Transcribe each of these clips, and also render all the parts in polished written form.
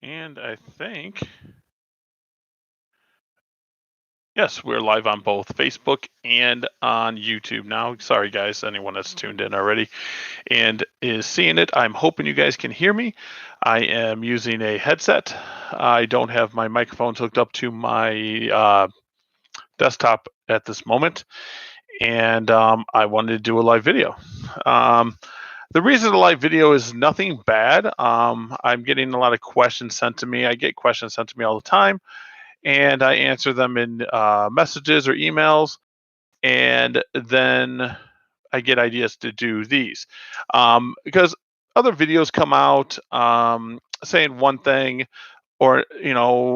And I think, yes, we're live on both Facebook and on YouTube now. Sorry, guys, anyone that's tuned in already and is seeing it. I'm hoping you guys can hear me. I am using a headset. I don't have my microphones hooked up to my desktop at this moment. And I wanted to do a live video. Um, the reason the live video is nothing bad. I'm getting a lot of questions sent to me. I get questions sent to me all the time, and I answer them in messages or emails, and then I get ideas to do these because other videos come out saying one thing, or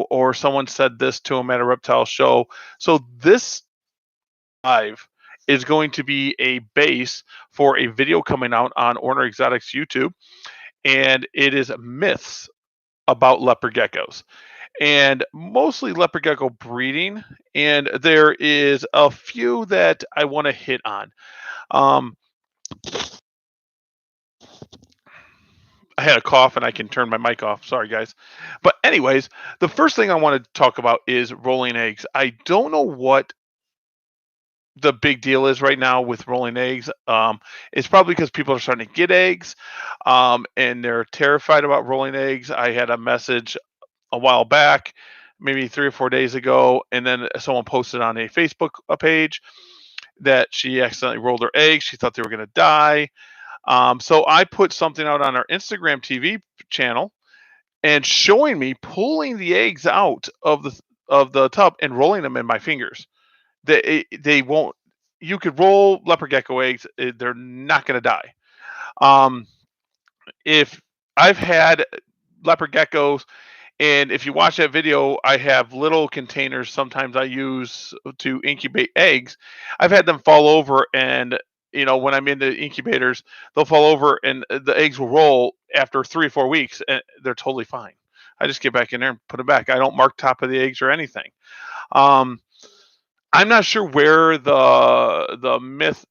or someone said this to them at a reptile show. So this live is going to be a base for a video coming out on Orner Exotics YouTube, and it is myths about leopard geckos, and mostly leopard gecko breeding. And there is a few that I want to hit on. Um, I had a cough and I can turn my mic off. Sorry, guys. But, anyways, the first thing I want to talk about is rolling eggs. I don't know what the big deal is right now with rolling eggs. It's probably because people are starting to get eggs, and they're terrified about rolling eggs. I had a message a while back, maybe 3 or 4 days ago, and then someone posted on a Facebook page that she accidentally rolled her eggs. She thought they were going to die. So I put something out on our Instagram TV channel and showing me pulling the eggs out of the tub and rolling them in my fingers. They won't. You could roll leopard gecko eggs; they're not going to die. Um, if I've had leopard geckos, and if you watch that video, I have little containers sometimes I use to incubate eggs. I've had them fall over, and when I'm in the incubators, they'll fall over and the eggs will roll after 3 or 4 weeks, and they're totally fine. I just get back in there and put them back. I don't mark top of the eggs or anything. Um, I'm not sure where the myth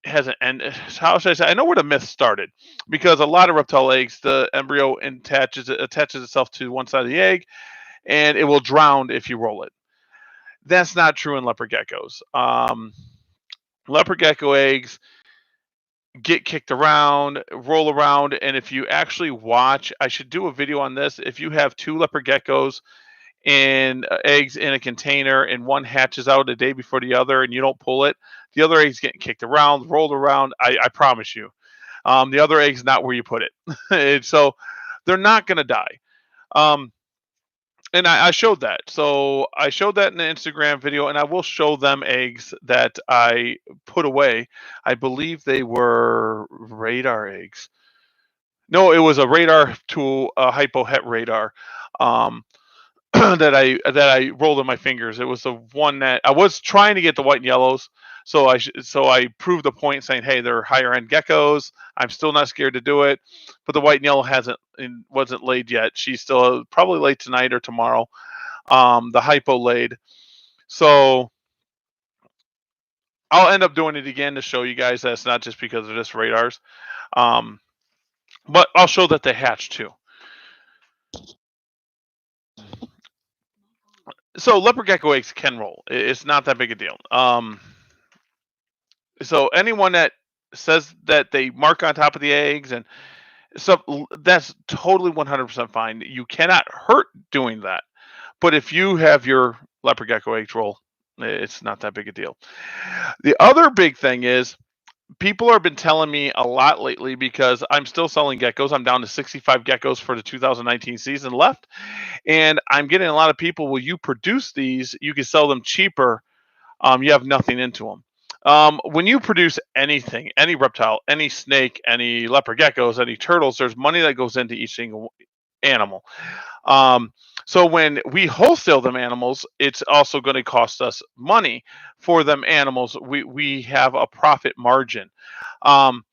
hasn't, and how should I say? I know where the myth started, because a lot of reptile eggs, the embryo attaches itself to one side of the egg, and it will drown if you roll it. That's not true in leopard geckos. Leopard gecko eggs get kicked around, roll around, and if you actually watch, I should do a video on this. If you have two leopard geckos and eggs in a container, and one hatches out a day before the other, and you don't pull it, the other egg's getting kicked around, rolled around. I promise you, the other egg's not where you put it. And so they're not going to die. Um, and I showed that. So I showed that in the Instagram video, and I will show them eggs that I put away. I believe they were radar eggs. No, it was a radar to a hypo het radar. Um, that I rolled in my fingers. It was the one that I was trying to get the white and yellows. So I proved the point, saying, "Hey, they're higher end geckos. I'm still not scared to do it." But the white and yellow hasn't and wasn't laid yet. She's still probably laid tonight or tomorrow. The hypo laid. So I'll end up doing it again to show you guys that it's not just because of this radars. Um, but I'll show that they hatch too. So leopard gecko eggs can roll. It's not that big a deal. So anyone that says that they mark on top of the eggs, and so that's totally 100% fine. You cannot hurt doing that. But if you have your leopard gecko eggs roll, it's not that big a deal. The other big thing is people have been telling me a lot lately, because I'm still selling geckos. I'm down to 65 geckos for the 2019 season left. And I'm getting a lot of people, will you produce these? You can sell them cheaper. You have nothing into them. When you produce anything, any reptile, any snake, any leopard geckos, any turtles, there's money that goes into each single animal. Um, so when we wholesale them animals, it's also going to cost us money for them animals. We have a profit margin. Um,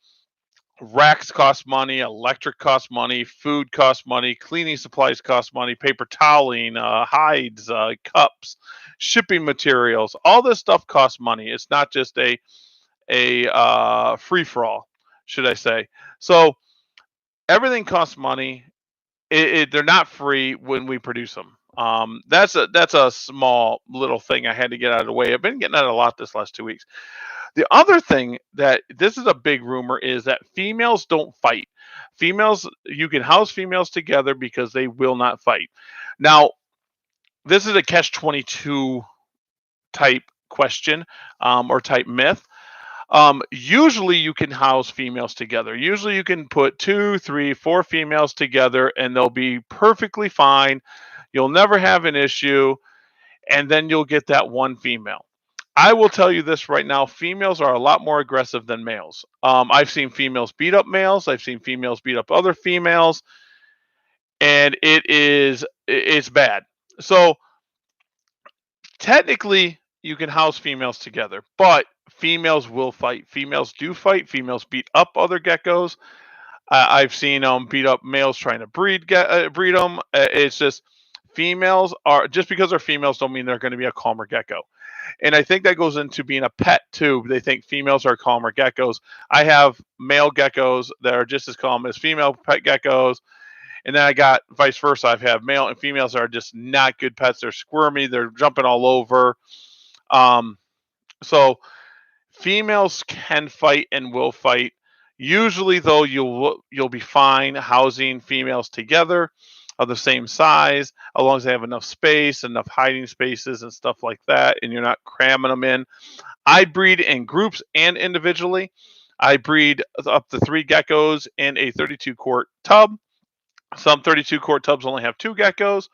Racks cost money, electric costs money, food costs money, cleaning supplies cost money, paper toweling, hides, cups, shipping materials. All this stuff costs money. It's not just a free for all, should I say? So everything costs money. they're not free when we produce them. That's a small little thing I had to get out of the way. I've been getting that a lot this last 2 weeks. The other thing that this is a big rumor is that females don't fight. Females, you can house females together because they will not fight. Now, this is a catch 22 type question, or type myth. Usually you can house females together. Usually you can put two, three, four females together and they'll be perfectly fine. You'll never have an issue. And then you'll get that one female. I will tell you this right now, females are a lot more aggressive than males. I've seen females beat up males. I've seen females beat up other females, and it's bad. So technically you can house females together, but females will fight. Females do fight. Females beat up other geckos. I've seen them beat up males trying to breed them. It's just females are just because they're females don't mean they're going to be a calmer gecko. And I think that goes into being a pet too. They think females are calmer geckos. I have male geckos that are just as calm as female pet geckos. And then I got vice versa. I have male and females that are just not good pets. They're squirmy. They're jumping all over. Um, so females can fight and will fight. Usually, though, you'll be fine housing females together of the same size, as long as they have enough space, enough hiding spaces, and stuff like that, and you're not cramming them in. I breed in groups and individually. I breed up to 3 geckos in a 32 quart tub. Some 32 quart tubs only have 2 geckos.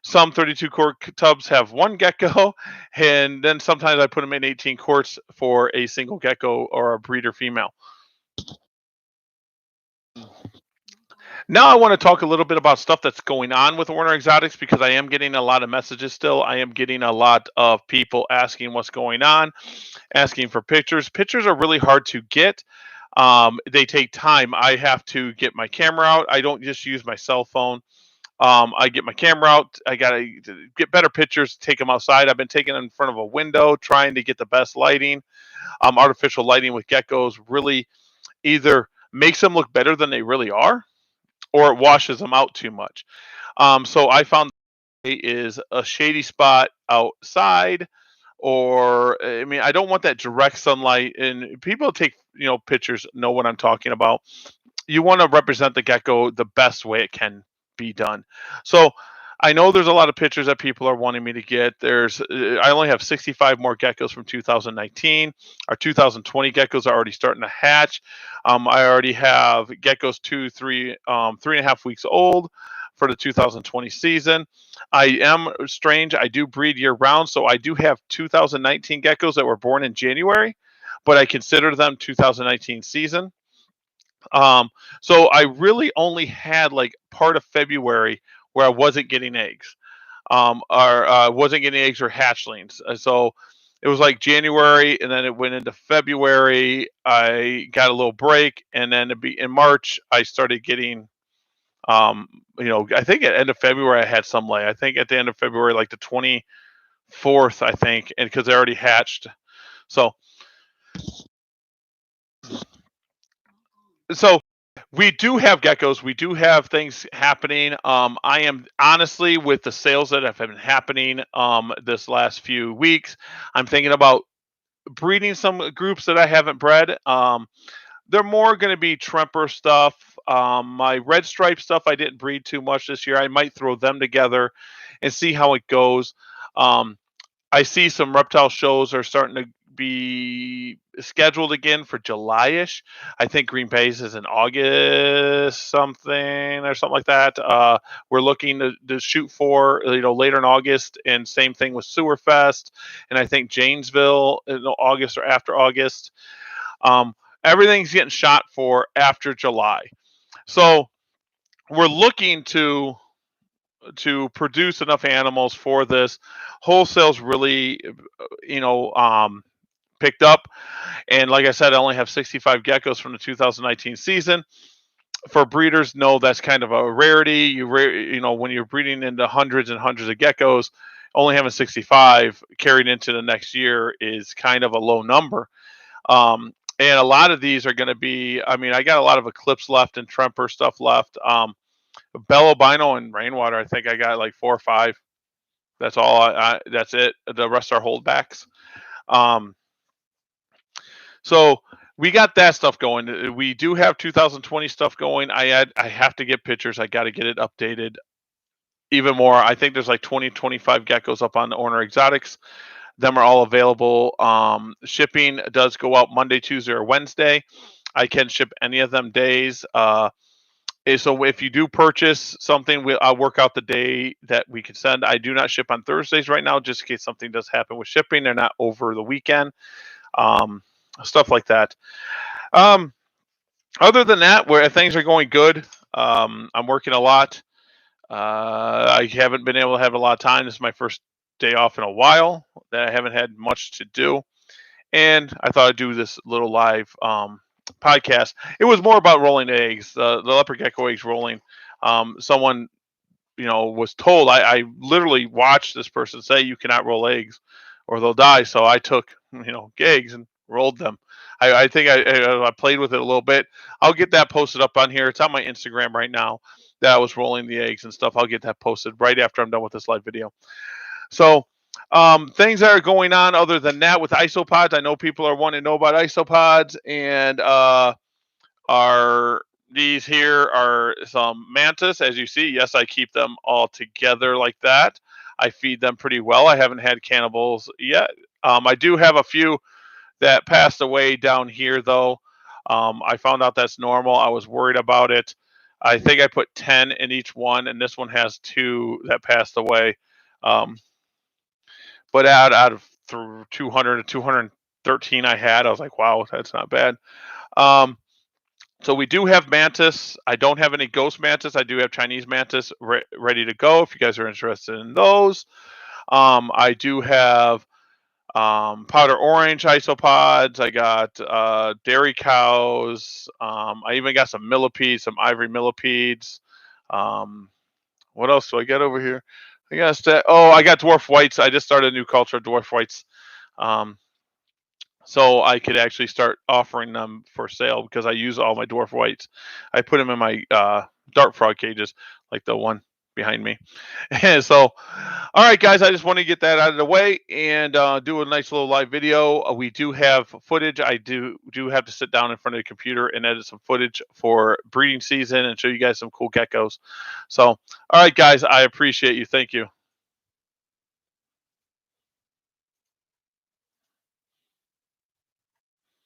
Some 32 quart tubs have 1 gecko, and then sometimes I put them in 18 quarts for a single gecko or a breeder female. Now I want to talk a little bit about stuff that's going on with Warner Exotics because I am getting a lot of messages still. I am getting a lot of people asking what's going on, asking for pictures. Pictures are really hard to get. They take time. I have to get my camera out. I don't just use my cell phone. I get my camera out. I gotta get better pictures. Take them outside. I've been taking them in front of a window, trying to get the best lighting. Artificial lighting with geckos really either makes them look better than they really are, or it washes them out too much. So I found is a shady spot outside, or I mean, I don't want that direct sunlight. And people take pictures know what I'm talking about. You want to represent the gecko the best way it can be done. So I know there's a lot of pictures that people are wanting me to get. I only have 65 more geckos from 2019. Our 2020 geckos are already starting to hatch. I already have geckos 3.5 weeks old for the 2020 season. I am strange. I do breed year round, so I do have 2019 geckos that were born in January, but I consider them 2019 season. Um, so I really only had like part of February where I wasn't getting eggs, or wasn't getting eggs or hatchlings. So it was like January, and then it went into February. I got a little break, and then in March I started getting. I think at the end of February I had some lay. I think at the end of February, like the 24th, I think, and because they already hatched. So so we do have geckos. We do have things happening. I am honestly with the sales that have been happening this last few weeks. I'm thinking about breeding some groups that I haven't bred. They're more going to be Tremper stuff. My red stripe stuff I didn't breed too much this year. I might throw them together and see how it goes. Um, I see some reptile shows are starting to be scheduled again for July-ish. I think Green Bay's is in August something or something like that. We're looking to shoot for later in August, and same thing with Sewerfest, and I think Janesville in August or after August. Um, Everything's getting shot for after July, so we're looking to produce enough animals for this. Wholesale's really, you know, um, picked up. And like I said, I only have 65 geckos from the 2019 season. For breeders, no, that's kind of a rarity. When you're breeding into hundreds and hundreds of geckos, only having 65 carried into the next year is kind of a low number. And a lot of these are going to be, I mean, I got a lot of Eclipse left and Tremper stuff left. Bell albino and rainwater. I think I got like 4 or 5. That's all. That's it. The rest are holdbacks. Um, so we got that stuff going. We do have 2020 stuff going. I have to get pictures. I got to get it updated even more. I think there's like 20, 25 geckos up on the Orner Exotics. Them are all available. Shipping does go out Monday, Tuesday, or Wednesday. I can ship any of them days. So if you do purchase something, I'll work out the day that we can send. I do not ship on Thursdays right now, just in case something does happen with shipping. They're not over the weekend. Um, Stuff like that. Um, Other than that, where things are going good, I'm working a lot. I haven't been able to have a lot of time. This is my first day off in a while that I haven't had much to do, and I thought I'd do this little live podcast. It was more about rolling eggs, the leopard gecko eggs rolling. Someone was told. I literally watched this person say you cannot roll eggs or they'll die. So I took eggs and rolled them. I think I played with it a little bit. I'll get that posted up on here. It's on my Instagram right now that I was rolling the eggs and stuff. I'll get that posted right after I'm done with this live video. So things that are going on other than that with isopods. I know people are wanting to know about isopods, and are these here are some mantis, as you see. Yes, I keep them all together like that. I feed them pretty well. I haven't had cannibals yet. I do have a few that passed away down here, though. I found out that's normal. I was worried about it. I think I put 10 in each one, and this one has 2 that passed away. Um, but out of 200 to 213 I had, I was like, wow, that's not bad. Um, so we do have mantis. I don't have any ghost mantis. I do have Chinese mantis ready to go if you guys are interested in those. I do have powder orange isopods. I got dairy cows. I even got some millipedes, some ivory millipedes. What else do I get over here? I got dwarf whites. I just started a new culture of dwarf whites. Um, so I could actually start offering them for sale because I use all my dwarf whites. I put them in my dart frog cages, like the one behind me. And so, all right, guys, I just want to get that out of the way and do a nice little live video. We do have footage. I do have to sit down in front of the computer and edit some footage for breeding season and show you guys some cool geckos. So, all right, guys, I appreciate you. Thank you.